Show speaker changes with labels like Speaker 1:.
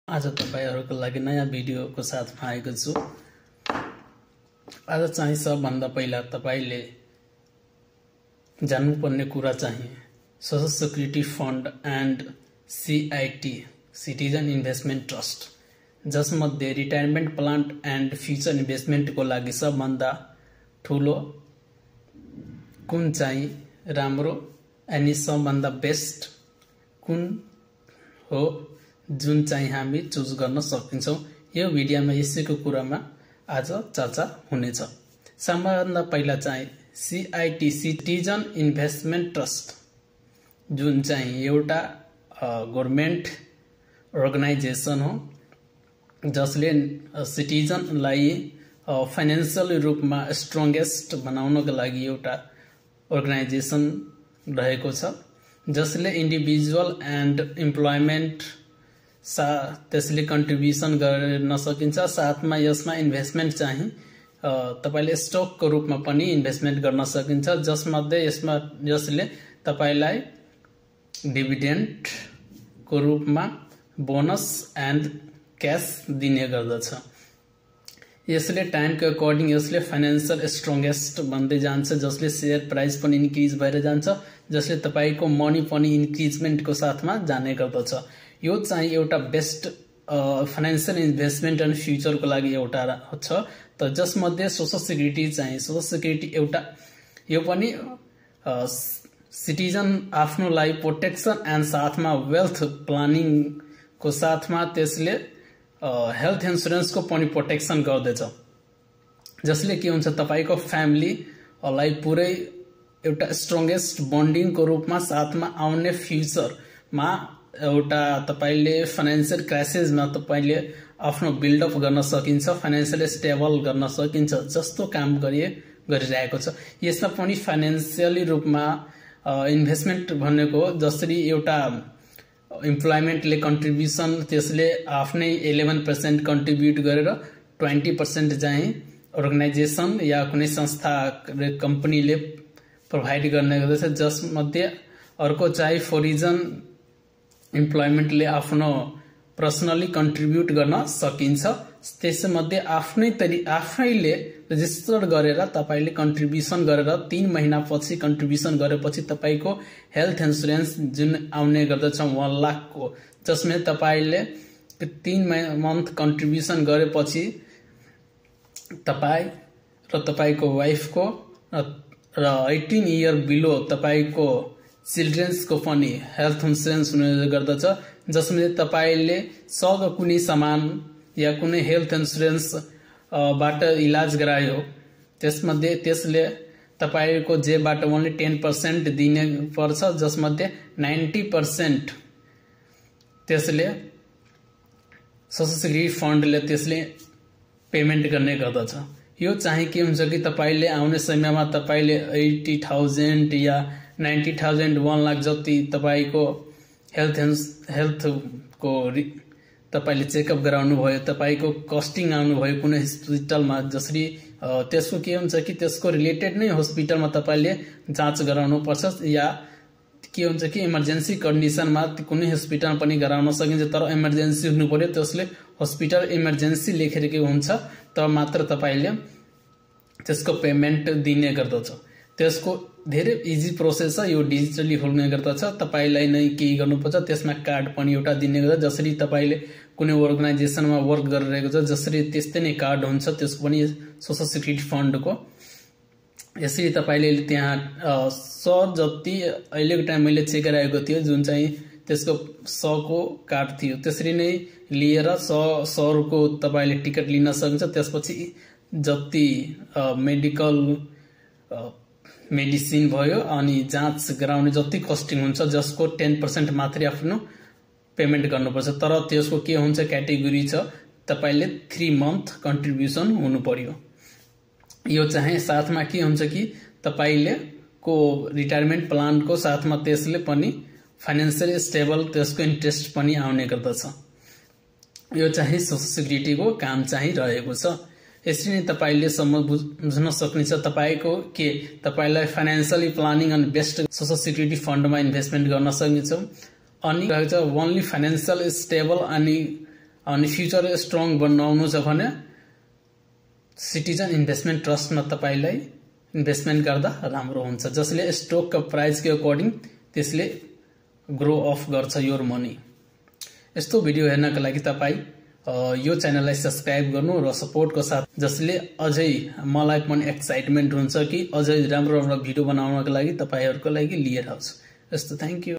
Speaker 1: आज तपाईहरुको लागि नयाँ भिडियोको साथमा आएको छु। आज चाहिँ सबभन्दा पहिला तपाईले जान्नुपर्ने कुरा चाहिँ social security fund and CIT citizen investment trust, जसमध्ये रिटायरमेन्ट प्लान एन्ड फ्युचर इन्भेस्टमेन्टको लागि सबभन्दा ठूलो कुन चाहिँ राम्रो अनि सबभन्दा बेस्ट कुन हो जुन चाहिँ हामी चुज गर्न सकिन्छौं। यो भिडियोमा यसैको कुरामा आज चर्चा हुनेछ। सबभन्दा पहिला चाहिँ सीआईटी सिटिजन इन्भेस्टमेन्ट ट्रस्ट, जुन चाहिँ एउटा गभर्नमेन्ट अर्गनाइजेसन हो जसले सिटिजनलाई फाइनान्शियल रूपमा स्ट्रंगेस्ट बनाउनको लागि एउटा अर्गनाइजेसन रहेको छ, जसले इन्डिभिजुअल एन्ड इम्प्लोयमेन्ट त्यसले कन्ट्रिब्युसन गर्न सकिन्छ। साथमा यसमा इन्भेस्टमेन्ट चाहिँ तपाईले स्टकको रूपमा पनि इन्भेस्टमेन्ट गर्न सकिन्छ, जसले तपाईलाई डिभिडेन्ड को रूपमा बोनस एन्ड क्याश दिने गर्दछ। यसले टाइमको अकर्डिङ यसले फाइनान्शियल स्ट्रंगेस्ट बन्दै जान्छ, जसले शेयर प्राइस पनि इन्क्रिज भएर जान्छ, जसले तपाईको मनी पनि इन्क्रिजमेन्टको साथमा जाने गर्दछ। यो चाहिँ एउटा बेस्ट फाइनान्शियल इन्भेस्टमेन्ट एन्ड फ्युचरको लागि एउटा छ। त जसमध्ये सोशल सिक्युरिटी चाहिँ सोशल सिक्युरिटी एउटा यो पनि सिटिजन आफ्नो लाइफ प्रोटेक्सन एन्ड साथमा वेल्थ प्लानिङ को साथमा त्यसले हेल्थ इन्स्योरेन्स को पनि प्रोटेक्सन गर्दछ, जसले के हुन्छ तपाईको फ्यामिली लाई पुरै एउटा स्ट्रंगेस्ट बन्डिङ को रूपमा साथमा आउने फ्युचरमा एउटा तपाईले फाइनान्शियल क्राइसिसमा तपाईले आफ्नो बिल्डअप गर्न सकिन्छ, फाइनान्शियल स्टेबल गर्न सकिन्छ जस्तो काम गरिरहेको छ। यसमा पनि फाइनान्शियली रूपमा इन्भेस्टमेन्ट भनेको जसरी एउटा इम्प्लोयमेन्टले कन्ट्रिब्युसन त्यसले आफ्नै 11% कन्ट्रिब्युट गरेर 20% चाहिँ अर्गनाइजेसन या कुनै संस्था कम्पनीले प्रोभाइड गर्ने गर्दछ, जसमध्ये अर्को चाहिँ फोरिजन इम्प्लोयमेन्टले आफ्नो पर्सनली कन्ट्रिब्युट गर्न सकिन्छ। त्यसमध्ये आफैले रेजिस्टर गरेर तपाईले कन्ट्रिब्युसन गरेर 3 महिना पछि कन्ट्रिब्युसन गरेपछि तपाईको हेल्थ इन्स्योरेन्स जुन आउने गर्दछ 1 लाख को, जसमा तपाईले 3 मन्थ कन्ट्रिब्युसन गरेपछि तपाई र तपाईको वाइफ को र 18 इयर बिलो तपाईको चिल्ड्रेन्स को पनि हेल्थ इन्स्योरेन्स हुने गर्दछ, जसमा तपाईले कुनै सामान या कुनै हेल्थ इन्स्योरेन्स बाट इलाज गरायो त्यसमध्ये त्यसले तपाईको जेबाट ओन्ली 10% दिने पर्छ, जसमध्ये 90% त्यसले सोशल सिक्युरिटी फन्डले त्यसले पेमेन्ट गर्ने गर्दछ। यो चाहिँ के हुन्छ कि तपाईले आउने समयमा तपाईले 80,000 या 90,000 1 लाख जति तपाईको हेल्थ को तपाईले चेकअप गराउनु भयो, तपाईको कस्टिङ आउनु भयो कुनै हस्पिटलमा, जसरी त्यसको के हुन्छ कि त्यसको रिलेटेड नै हस्पिटलमा तपाईले जाँच गराउनु पर्छ, या के हुन्छ कि इमर्जेन्सी कन्डिसनमा कुनै हस्पिटलमा पनि गराउन सकिन्छ, तर इमर्जेन्सी हुनु पर्यो, त्यसले हस्पिटल इमर्जेन्सी लेखेको हुन्छ त मात्र तपाईले त्यसको पेमेन्ट दिने गर्दछ। त्यसको धेरै इजी प्रोसेस छ, यो डिजिटली हुने गर्दछ। तपाईलाई नै के गर्नुपर्छ, त्यसमा कार्ड पनि एउटा दिने गर्दछ, जसरी तपाईले कुनै अर्गनाइजेसनमा वर्क गरिरहेको छ जसरी त्यस्तै नै कार्ड हुन्छ त्यसको पनि सोशल सिक्युरिटी फन्डको। यसरी तपाईले त्यहाँ 100 जति अहिलेको टाइम मैले चेक गराएको थियो जुन चाहिँ त्यसको 100 को कार्ड थियो, त्यसरी नै लिएर 100 को तपाईले टिकट लिन सकिन्छ। त्यसपछि जति मेडिकल मेडिसिन भयो अनि जाँच गराउने जति कस्टिङ हुन्छ जसको 10% मात्रै आफ्नो पेमेन्ट गर्नुपर्छ, तर त्यसको के हुन्छ क्याटेगोरी छ, तपाईले 3 मन्थ कन्ट्रिब्युसन हुनु पर्यो। यो चाहिँ साथमा के हुन्छ कि तपाईले को रिटायरमेन्ट प्लान को साथमा त्यसले पनि फाइनान्शियल स्टेबल त्यसको इन्ट्रेस्ट पनि आउने गर्दछ। यो चाहिँ सोशल सिक्युरिटी को काम चाहिँ रहेको छ। यसरी नै तपाईले बुझ्न सक्नुहुन्छ तपाईको के तपाईलाई financially planning and best social security फन्डमा इन्भेस्टमेन्ट गर्न सकिन्छ। अनि ओन्ली फाइनान्शियल स्टेबल अनि अनि फ्युचर स्ट्रङ बनाउनु छ भने सिटिजन इन्भेस्टमेन्ट ट्रस्टमा तपाईलाई इन्भेस्टमेन्ट गर्दा राम्रो हुन्छ, जसले स्टकको प्राइसको अकर्डिङ त्यसले ग्रो अफ गर्छ योर मनी। यस्तो भिडियो हेर्नका लागि तपाई यो च्यानललाई सब्स्क्राइब गर्नु र सपोर्टको साथ, जसले अझै मलाई पनि एक्साइटमेन्ट हुन्छ कि अझै राम्रो राम्रो भिडियो बनाउनका लागि तपाईहरुको लागि लिएर आउँछु। यस्तो थ्यांक यू।